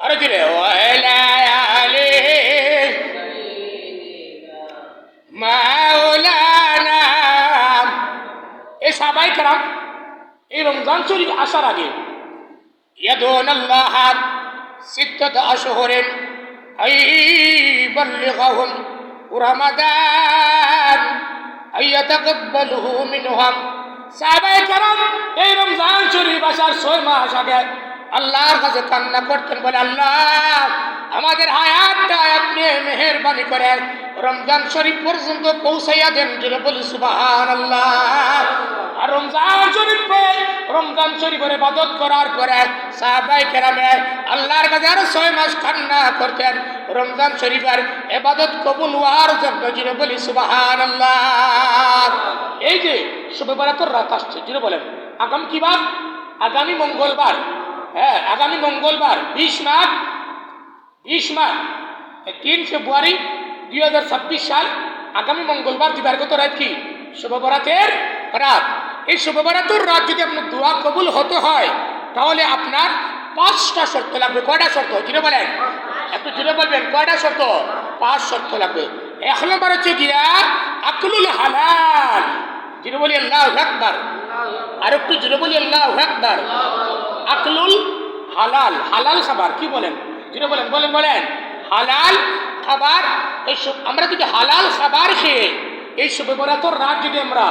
আরে দিলে ওয়ালায়ালি মাওলানা। এই সাহাবায়ে কেরাম এই রমজান শরীফ আসার আগে ইয়াদুনাল্লাহ সিত্তাত আশহুরিন আইবাল্লিগাহুম রমাদান আইয়াতাকাব্বালুহু মিনহুম। সাহাবায়ে কেরাম এই রমজান শরীফ আসার 6 মাস আগে আল্লাহর কাছে কান্না করতেন, বলে আল্লাহ আমাদের হায়াতটা আপনি মেহেরবানি করে রমজান শরীফ পর্যন্ত পৌঁছাইয়া দেন। জোরে বলি সুবহানাল্লাহ। আর রমজান শরীফের ইবাদত করার পরে সাহাবায়ে কেরামে আল্লাহর কাছে আরো 6 মাস কান্না করতেন রমজান শরীফের ইবাদত কবুল হওয়ার জন্য। জোরে বলি সুবহানাল্লাহ। এই যে শবে বরাতের রাত আসছে, জোরে বলেন আগামী কি বার? আগামী মঙ্গলবার। হ্যাঁ, আগামী মঙ্গলবার 20 মার্চ 3 ফেব্রুয়ারি 2026 সাল আগামী মঙ্গলবার দিবাগত রাত কি? শবে বরাতের রাত। এই শবে বরাতের রাত যদি আপনার দোয়া কবুল হতে হয় তাহলে আপনার 5টা শর্ত লাগবে। কয়টা শর্ত? জুড়ে বলেন, একটু জুড়ে বলবেন কয়টা শর্ত? 5 শর্ত লাগবে। 1 নম্বর হচ্ছে গিয়া আকলুল হালাল। জুড়ে বলি আল্লাহু আকবার। আর একটু জুড়ে বলি আল্লাহু আকবার। আকলুল হালাল, হালাল খাবার। কি বলেন? জুড়ে বলেন, বলেন বলেন। হালাল খাবার। আমরা যদি হালাল খাবার খেয়ে এই শবে বরাতের রাত যদি আমরা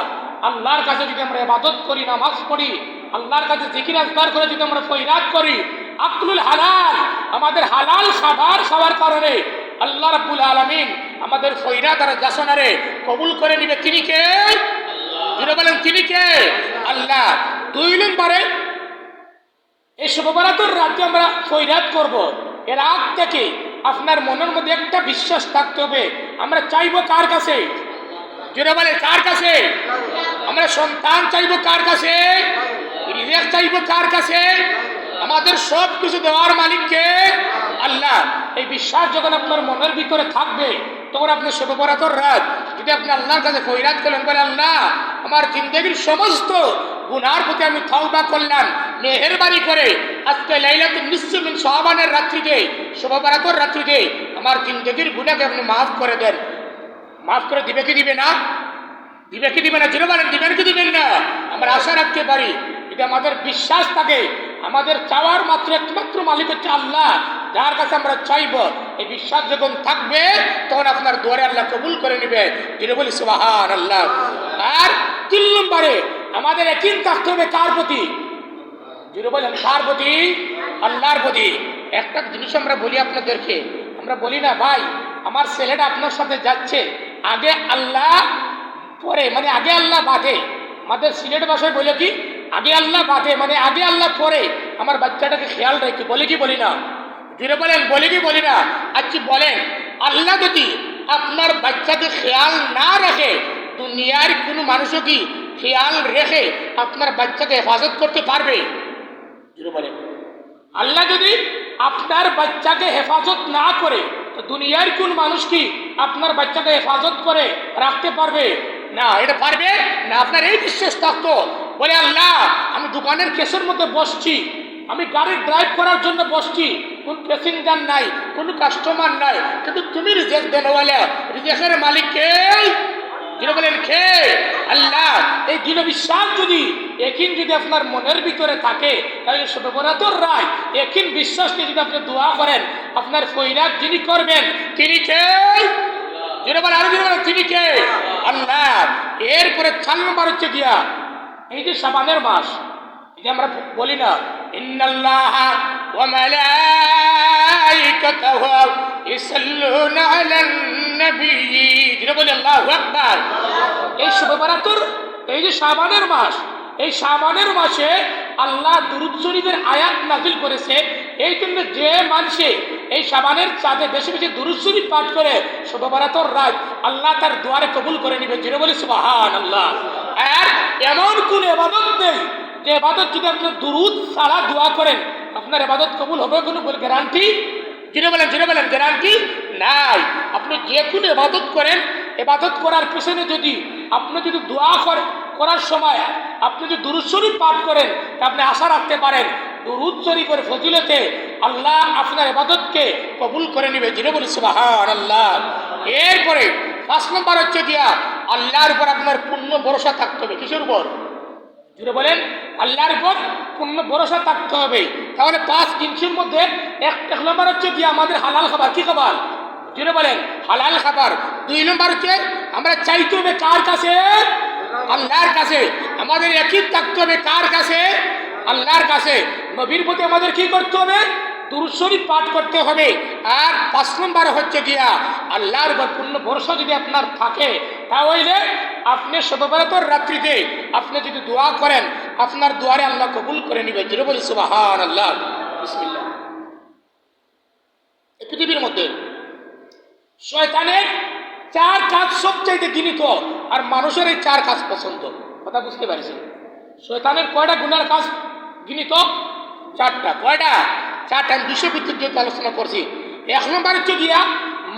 আল্লাহর কাছে যদি আমরা ইবাদত করি, নামাজ পড়ি, আল্লাহর কাছে জিকির আজকার করে যদি আমরা ফয়রাত করি, আকলুল হালাল, আমাদের হালাল খাবার খাওয়ার কারণে আল্লাহ রাব্বুল আলামিন আমাদের ফয়রাত আর জাসনারে কবুল করে নিবে। তিনি কে? জুড়ে বলেন তিনি কে? আল্লাহ। 2 নম্বরে এই শবে বরাতের রাতে আমরা ফয়রাত করব, এর আগ থেকে আপনার মনের মধ্যে একটা বিশ্বাস থাকতে হবে, আমরা চাইবো কার কাছে? জোরে বলে কার কাছে? আমরা সন্তান চাইবো কার কাছে? রিজিক চাইবো কার কাছে? আমাদের সব কিছু দেওয়ার মালিককে আল্লাহ। এই বিশ্বাস যখন আপনার মনের ভিতরে থাকবে তখন আপনি শবে বরাতের রাত যদি আপনি আল্লাহর কাছে ফয়রাত করলেন, বলে আল্লাহ আমার জিন্দেগির সমস্ত গুনার প্রতি আমি তওবা করলাম, মেহেরবানি করে আজকে লাইলাতুন নিসফ মিন শাবানের রাত্রিতে, শবে বরাতের রাত্রিতে আমার জিন্দেগির গুনাহকে আপনি মাফ করে দেন। মাফ করে দিবে কি দিবে না? দিবে কি দিবে না? জোরে বলেন দিবেন কি দিবেন না? আমরা আশা রাখতে পারি, যদি আমাদের বিশ্বাস থাকে আমাদের চাওয়ার মাত্র একমাত্র মালিক হচ্ছে আল্লাহ, যার কাছে আমরা চাইব, এই বিশ্বাস যখন থাকবে তখন আপনার দুয়ারে আল্লাহ কবুল করে নেবে। জোরে বলি সুবহানাল্লাহ। আর 3 নম্বরে আমাদের ইয়াকিন থাকতে হবে কার প্রতি? জোরে বলেন কার প্রতি? আল্লাহর প্রতি। একটা জিনিস আমরা বলি আপনাদেরকে, আমরা বলি না ভাই আমার ছেলেটা আপনার সাথে যাচ্ছে, আগে আল্লাহ পরে, মানে আগে আল্লাহ বাদে। আমাদের সিলেট ভাষায় বলে কি আগে আল্লাহ বাদে, মানে আগে আল্লাহ পরে আমার বাচ্চাটাকে খেয়াল রাখি। বলে কি বলি না? জুড়ে বলেন বলে কি বলি না? আচ্ছা বলেন, আল্লাহ যদি আপনার বাচ্চাকে খেয়াল না রাখে দুনিয়ার কোনো মানুষও কি খেয়াল রেখে আপনার বাচ্চাকে হেফাজত করতে পারবে? জুড়ে বলেন। আল্লাহ যদি আপনার বাচ্চাকে হেফাজত না করে তো দুনিয়ার কোন মানুষ কি আপনার বাচ্চাকে হেফাজত করে রাখতে পারবে? না, এটা পারবে না। আপনার এই বিশ্বাস থাকতো, বলে আল্লাহ আমি দোকানের কেসের মধ্যে বসছি, আমি গাড়ি ড্রাইভ করার জন্য বসছি, কোন প্যাসেঞ্জার নাই, কোনো কাস্টমার নাই, কিন্তু তুমি রিজেক দেনওয়ালা, রিজেকের মালিক কে? যিনি বলেন কে? আল্লাহ। এই দৃঢ় বিশ্বাস যদি একিন যদি আপনার মনের ভিতরে থাকে তাহলে শবে বরাতের রাত একিন বিশ্বাস নিয়ে যদি আপনি দোয়া করেন আপনার ফয়রাত যিনি করবেন তিনি কে? যিনি বলেন আরো যিনি বলেন তিনি কে? আল্লাহ। এরপরে 4 নম্বর হচ্ছে গিয়া এই যে শাবানের মাস, এই যে আমরা বলি না ইন্নাল্লাহা ওয়া মালাইকাতাহু ইসাল্লুনা আলান নবী, যিনি বলেন আল্লাহু আকবার। এই শবে বরাতের এই যে শাবানের মাস, এই শাবানের মাসে আল্লাহ দুরূদ শরীফের আয়াত নাযিল করেছে। এই জন্য যে মানুষে এই শাবানের চাঁদে বেশি বেশি দুরূদ শরীফ পাঠ করে শবে বরাতের রাত আল্লাহ তার দুয়ারে কবুল করে নেবে। যিনি বলে সুবহানাল্লাহ। আর এমন কোন ইবাদত নেই যে ইবাদত যদি আপনি দুরূদ ছাড়া দোয়া করেন আপনার ইবাদত কবুল হবে কোনো গ্যারান্টি? যিনি বলেন গ্যারান্টি নাই। আপনি যে কোনো ইবাদত করেন, ইবাদত করার পিছনে যদি আপনি যদি দোয়া করার সময় আপনি যদি দুরূদ শরীফ পাঠ করেন তা আপনি আশা রাখতে পারেন দুরূদ শরীফের ফজিলতে আল্লাহ আপনার ইবাদতকে কবুল করে নেবে। যিনি বলি সুবহানাল্লাহ। এরপরে 5 নম্বর হচ্ছে গিয়া আল্লাহর উপর আপনার পূর্ণ ভরসা থাকতে হবে। কিসের উপর? জুড়ে বলেন, আল্লাহর উপর পূর্ণ ভরসা থাকতে হবে। তাহলে 5 জিনিসের মধ্যে এক নম্বর হচ্ছে গিয়া আমাদের হালাল খাবার। কি খাবার? জুড়ে বলেন, হালাল খাবার। 2 নম্বর হচ্ছে আমরা চাইতে হবে কার কাছে? আল্লাহর কাছে। আমাদের ইয়াকিন থাকতে হবে কার কাছে? আল্লাহর কাছে। নবীর প্রতি আমাদের কি করতে হবে? দুরূদ শরীফ পাঠ করতে হবে। আর 5 নম্বর হচ্ছে গিয়া আল্লাহর উপর পূর্ণ ভরসা যদি আপনার থাকে, তাহলে আপনি শবে বরাতের রাত্রিতে আপনি যদি দোয়া করেন, আপনার দোয়ারে আল্লাহ কবুল করে নেবে। যিনি বলি সুবহানাল্লাহ। বিসমিল্লাহ। এই পৃথিবীর মধ্যে শয়তানের 4 কাজ সবচাইতে ঘৃণিত, আর মানুষের এই 4 কাজ পছন্দ। কথা বুঝতে পারছেন? শয়তানের কয়টা গুনার কাজ ঘৃণিত? 4টা। কয়টা? 4টা। আমি বিষয়ভিত্তিক যেহেতু আলোচনা করছি। 1 নম্বর হচ্ছে গিয়া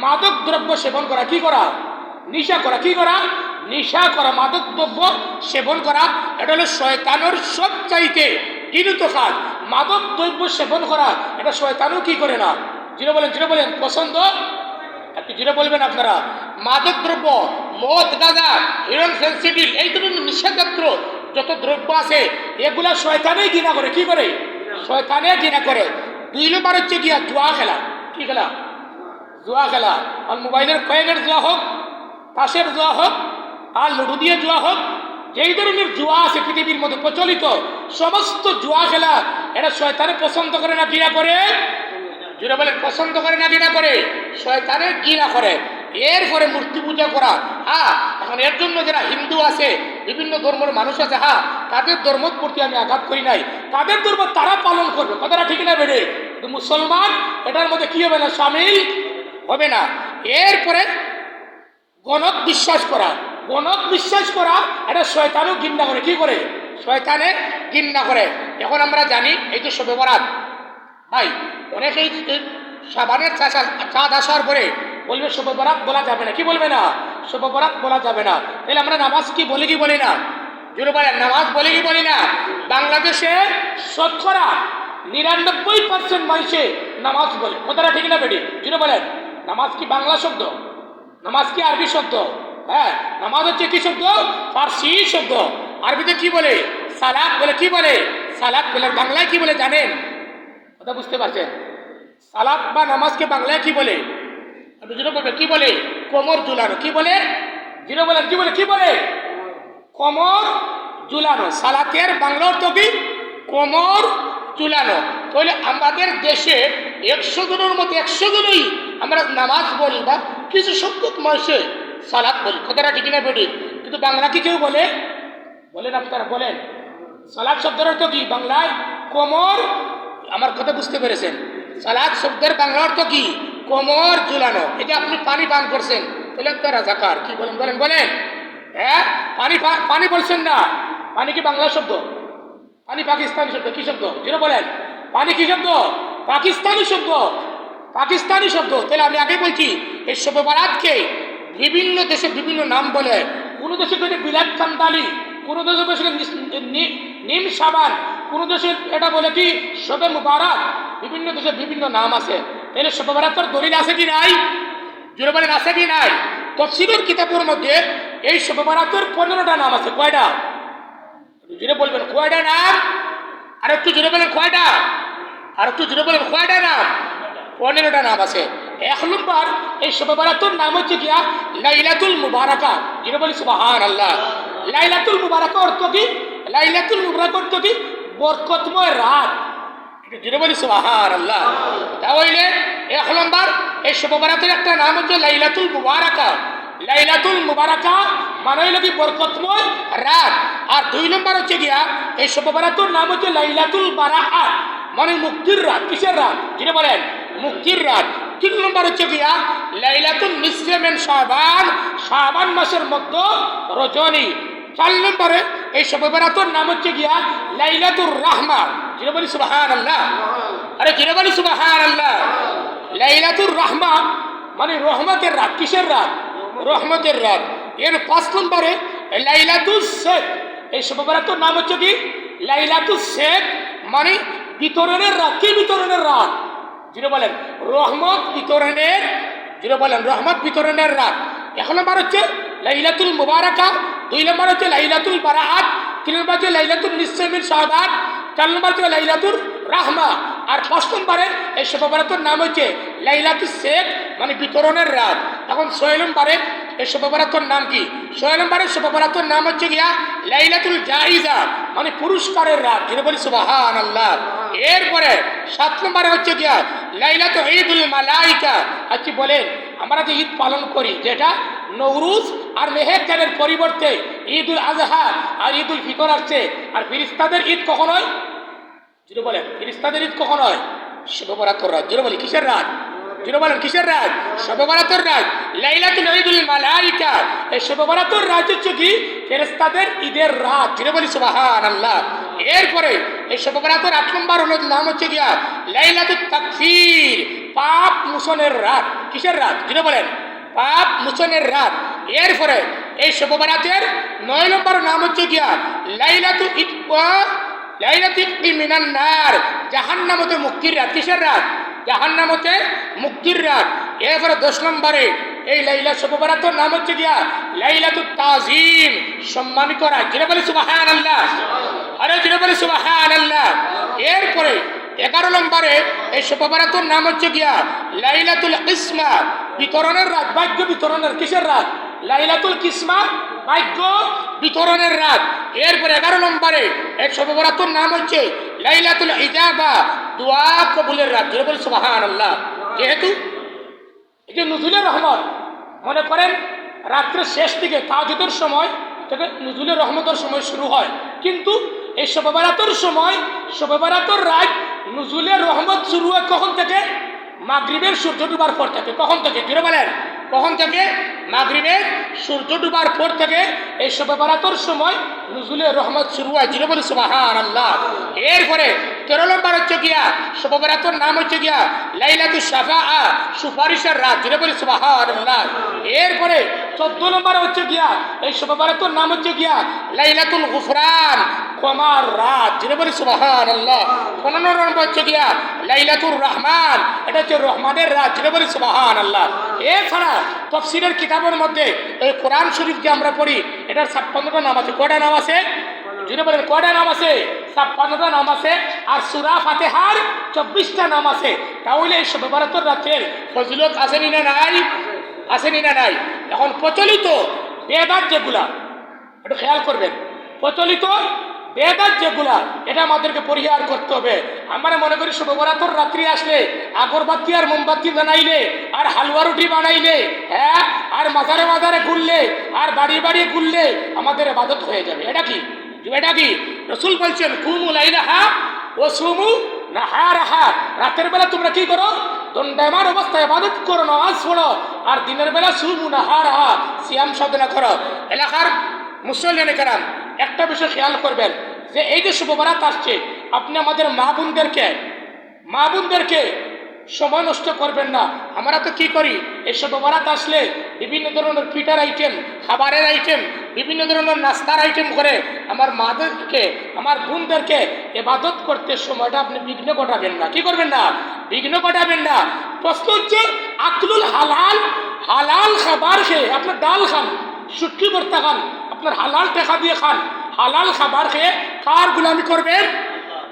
মাদক দ্রব্য সেবন করা। কি করা? নেশা করা। কি করা? নেশা করা, মাদক দ্রব্য সেবন করা। এটা হলো শয়তানের সবচাইতে ঘৃণিত কাজ। মাদক দ্রব্য সেবন করা এটা শয়তানও কি করে না? যিনি বলেন, যিনি বলেন পছন্দ, একটু জুড়ে বলবেন আপনারা। মাদক দ্রব্য, মদ, গাঁজা, হিরোইন, ফেন্সিডিল, এই ধরনের নিষেধাজ্ঞ যত দ্রব্য আছে এগুলা শয়তানেই ঘৃণা করে। কি করে? শয়তানে ঘৃণা করে। 2 নম্বর হচ্ছে গিয়া জুয়া খেলা। কি খেলা? জুয়া খেলা। আর মোবাইলের কয়েনের জুয়া হোক, তাসের জুয়া হোক, আর লুডু দিয়ে জুয়া হোক, যেই ধরনের জুয়া আছে পৃথিবীর মধ্যে প্রচলিত সমস্ত জুয়া খেলা এটা শয়তানে পছন্দ করে না ঘৃণা করে? জুড়ে বলেন, পছন্দ করে না ঘৃণা করে? শয়তানে ঘৃণা করে। এরপরে মূর্তি পূজা করা। এখন এর জন্য যারা হিন্দু আছে, বিভিন্ন ধর্মের মানুষ আছে, তাদের ধর্মের প্রতি আমি আঘাত করি নাই। তাদের ধর্ম তারা পালন করবে, কথাটা ঠিক না বেড়ে? কিন্তু মুসলমান এটার মধ্যে কি হবে না? সামিল হবে না। এরপরে গণক বিশ্বাস করা। গণক বিশ্বাস করা এটা শয়তানও ঘৃণা করে। কি করে? শয়তানে ঘৃণা করে। এখন আমরা জানি এই তো শবে বরাত, ভাই অনেকেই সাবানের চাঁদ আসার পরে বলবে শবে বরাত বলা যাবে না। কি বলবে না? শবে বরাত বলা যাবে না। তাহলে আমরা নামাজ কি বলি কি বলি না? জুড়ে বলেন, নামাজ বলি কি বলি না? বাংলাদেশে শতকরা 99% মানুষে নামাজ বলে। কথাটা ঠিক না বেটি? জুড়ে বলেন, নামাজ কি বাংলা শব্দ? নামাজ কি আরবি শব্দ? হ্যাঁ, নামাজ হচ্ছে কি শব্দ? ফার্সি শব্দ। আরবিতে কি বলে? সালাত বলে। কি বলে? সালাত বলে। বাংলায় কি বলে জানেন? কথা বুঝতে পারছেন? সালাত বা নামাজকে বাংলায় কি বলে? আপনি যেটা বলবেন কি বলে? কোমর ঝুলানো। কি বলে? যেটা বলেন কি বলে? কি বলে? কোমর ঝুলানো। সালাতের বাংলা অর্থ কি? কোমর ঝুলানো। তাহলে আমাদের দেশে 100 জনের মধ্যে 100 জনই আমরা নামাজ বলি, বা কিছু সংখ্যক মানুষে সালাত বলি। কথাটা ঠিক না বেটি? কিন্তু বাংলা কি কেউ বলে? বলেন আপনারা, বলেন। সালাত শব্দের অর্থ কি বাংলায়? কোমর। আমার কথা বুঝতে পেরেছেন? সালাত শব্দের বাংলা অর্থ কি? কোমর ঝুলানো। এই যে আপনি পানি পান করছেন, তাহলে একটা রাজাকার। কি বলেন? বলেন বলেন। হ্যাঁ, পানি বলছেন না। পানি কি বাংলা শব্দ? পানি পাকিস্তানি শব্দ। কি শব্দ? যেটা বলেন, পানি কি শব্দ? পাকিস্তানি শব্দ। পাকিস্তানি শব্দ। তাহলে আমি আগে বলছি এই শবে বরাতকে বিভিন্ন দেশে বিভিন্ন নাম বলে। কোনো দেশে বলে বিলাত কান্দালি, কোনো দেশে বলে নিম সাবান, কোনো দেশে এটা বলে কি শবে মুবারক। বিভিন্ন দেশে বিভিন্ন নাম আছে। তাহলে শবে বরাতের দলিল আছে কি নাই? জুড়ে বলেন, আছে কি নাই? তফসিরের কিতাবের মধ্যে এই শবে বরাতের 15টা নাম আছে। কয়টা? জুড়ে বলবেন কয়টা নাম? আর একটু জুড়ে বলেন কয়টা? আর একটু জুড়ে বলেন কয়টা নাম? 15টা নাম আছে। 1 নম্বর এই শবে বরাতের নাম হচ্ছে গিয়া লাইলাতুল মুবারাকা। যেটা বলি সুবহানাল্লাহ। লাইলাতুল মুবারাকা অর্থ কি? লাইলাতুল মুবারাকা অর্থ কি? বরকতময় রাত। যেটা বলি সুবহানাল্লাহ। তাহলে 1 নম্বর এই শবে বরাতের একটা নাম হচ্ছে লাইলাতুল মুবারাকা। লাইলাতুল মুবারাকা মানে হলো কি বরকতময় রাত। আর 2 নম্বর হচ্ছে গিয়া এই শবে বরাতের নাম হচ্ছে লাইলাতুল বারাআত, মানে মুক্তির রাত। কিসের রাত? যেটা বলেন, মুক্তির রাত। 3 নম্বর হচ্ছে গিয়া লাইলাতুল নিসফে মিন শাবান, শাবান মাসের মধ্যে রজনী। 4 নম্বরে এই শবে বরাতের নাম হচ্ছে গিয়া লাইলাতুর রাহমা। যেটা বলি সুবহানাল্লাহ। আরে যেটা বলি সুবহানাল্লাহ। লাইলাতুর রাহমা মানে রহমতের রাত। কিসের রাত? রহমতের রাত। এর 5 নম্বরে লাইলাতুস শেখ। এই শবে বরাতের নাম হচ্ছে কি? লাইলাতুস শেখ, মানে বিতরণের রাত। কি বিতরণের রাত? যিনি বলেন রহমত বিতরণের, যিনি বলেন রহমত বিতরণের রাত। 1 নম্বর হচ্ছে লাইলাতুল মুবারাকা, 2 নম্বর হচ্ছে লাইলাতুল বারাআত, 3 নম্বর হচ্ছে লাইলাতুল নিসফ মিন শাবান, 4 নম্বর হচ্ছে লাইলাতুল রাহমা, আর 5 নম্বরে এই শবে বরাতের নাম হচ্ছে লাইলাতুল শেখ, মানে বিতরণের রাত। এখন 6 নম্বরে এই শবে বরাতের নাম কি? 6 নম্বরে শবে বরাতের নাম হচ্ছে গিয়া লাইলাতুল জাইজা, মানে পুরস্কারের রাত। যিনি বলি সুবহানাল্লাহ। এরপরে 7 নম্বরে হচ্ছে গিয়া লাইলাতুল ঈদুল মালাইকা। আচ্ছা বলেন, আমরা যে ঈদ পালন করি, যেটা নওরুজ আর মেহেরজানের পরিবর্তে ঈদুল আজহা আর ঈদুল ফিতর আসছে, আর ফিরিস্তাদের ঈদ কখন হয়? যিনি বলেন ফিরিস্তাদের ঈদ কখন হয়? শবে বরাতের রাত। যিনি বলি কিসের রাত? যিনি বলেন কিসের রাত? শবে বরাতের রাত। লাইলাতুল ঈদুল মালাইকা, এই শবে বরাতের রাত হচ্ছে কি? ফেরেশতাদের ঈদের রাত। যিনি বলি সুবহানাল্লাহ। এরপরে এই শবে বরাতের 8 নম্বর হলো নাম হচ্ছে গিয়া লাইলাতুত তাকফির, পাপ মোচনের রাত। কিসের রাত? যিনি বলেন পাপ মোচনের রাত। এরপরে এই শবে বরাতের 9 নম্বর নাম হচ্ছে গিয়া লাইলাতুল ইতকা, লাইলাতুল মিনান নার, জাহান্নাম হতে মুক্তির রাত। কিসের রাত? জাহান্নাম হতে মুক্তির রাত। এরপরে 10 নম্বরে এই লাইলা শবে বরাতের নাম হচ্ছে গিয়া লাইলাতুত তাজিম, সম্মানিত রাত। যিনি বলি সুবহানাল্লাহ, আরে যিনি বলি সুবহানাল্লাহ। এরপরে 11 নম্বরে এই শবে বরাতের নাম হচ্ছে গিয়া লাইলাতুল কিসমা, বিতরণের রাত, ভাগ্য বিতরণের। কিসের রাত? লাইলাতুল কিসমা, ভাগ্য বিতরণের রাত। এরপরে 11 নম্বরে এক শবে বরাতের নাম হচ্ছে লাইলাতুল ইজাবা, দোয়া কবুলের রাত। যিনি বলি সুবহানাল্লাহ। যেহেতু এই যে নুজুলের রহমত, মনে করেন রাত্রের শেষ দিকে তাহাজ্জুদের সময় থেকে নুজুলের রহমতের সময় শুরু হয়, কিন্তু এই শবে বরাতের সময়, শবে বরাতের রাত নুজুলের রহমত শুরু হয় কখন থেকে? মাগরিবের সূর্য ডুবার পর থেকে। কখন থেকে? যিনি বলেন কখন থেকে? মাগরিবের সূর্য ডুবার পর থেকে এই শবে বরাতের সময় নুজুলের রহমত শুরু হয়। যিনি বলি সুবহানাল্লাহ। এরপরে 13 নম্বর হচ্ছে গিয়া শবে বরাতের নাম হচ্ছে গিয়া লাইলাতুশ শাফাআ, সুপারিশের রাত। যিনি বলি সুবহানাল্লাহ। এরপরে 14 নম্বর হচ্ছে গিয়া এই শবে বরাতের নাম হচ্ছে গিয়া লাইলাতুল গুফরান, ক্ষমার রাত। যিনি বলি সুবহানাল্লাহ। 15 নম্বর হচ্ছে গিয়া লাইলাতুর রহমান, এটা হচ্ছে রহমানের রাত। যিনি বলি সুবহানাল্লাহ। এছাড়া তাফসীরের কিতাবের মধ্যে এই কোরআন শরীফ যে আমরা পড়ি, এটার 56টা নাম আছে। কয়টা নাম আছে? যিনি বলেন কয়টা নাম আছে? 56টা নাম আছে। আর সূরা ফাতিহার 24টা নাম আছে। তাহলে এই শবে বরাতের রাতের ফজিলত আসেনি না নাই? আসেনি না নাই? এখন প্রচলিত বেদাত যেগুলা, একটু খেয়াল করবেন, প্রচলিত বেদাত যেগুলা, এটা আমাদেরকে পরিহার করতে হবে। আমরা মনে করি শবে বরাতের রাত্রি আসলে আগরবাতি আর মোমবাতি বানাইলে, আর হালুয়া রুটি বানাইলে, হ্যাঁ, আর মাজারে মাজারে ঘুরলে, আর বাড়ি বাড়ি ঘুরলে আমাদের ইবাদত হয়ে যাবে। এটা কি? এটা কি? রাসূল বলছেন কুমু লাইলাহা ওয়া সুমু নাহারাহা, রাতের বেলা তোমরা কি করো? দণ্ডায়মান অবস্থায় ইবাদত করো, নামাজ পড়ো, আর দিনের বেলা সুমু নাহারাহা, সিয়াম সাধনা করো। এলাকার মুসল্লিয়ানে কেরাম, একটা বিষয় খেয়াল করবেন যে এই যে শবে বরাত আসছে, আপনি আমাদের মা বোনদেরকে সময় নষ্ট করবেন না। আমরা তো কি করি, এই শবে বরাত আসলে বিভিন্ন ধরনের পিঠার আইটেম, খাবারের আইটেম, বিভিন্ন ধরনের নাস্তার আইটেম করে আমার মাদেরকে, আমার বোনদেরকে ইবাদত করতে সময়টা আপনি বিঘ্ন ঘটাবেন না। কি করবেন না? বিঘ্ন ঘটাবেন না। প্রশ্ন হচ্ছে আকলুল হালাল, হালাল খাবার খেয়ে আপনার ডাল খান, শুটকি ভর্তা খান, আপনার হালাল টাকা দিয়ে খান, হালাল খাবার খেয়ে কার গুলামি করবেন?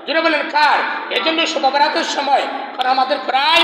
যিনি বলেন কার? এই জন্য শবে বরাতের সময়, কারণ আমাদের প্রায়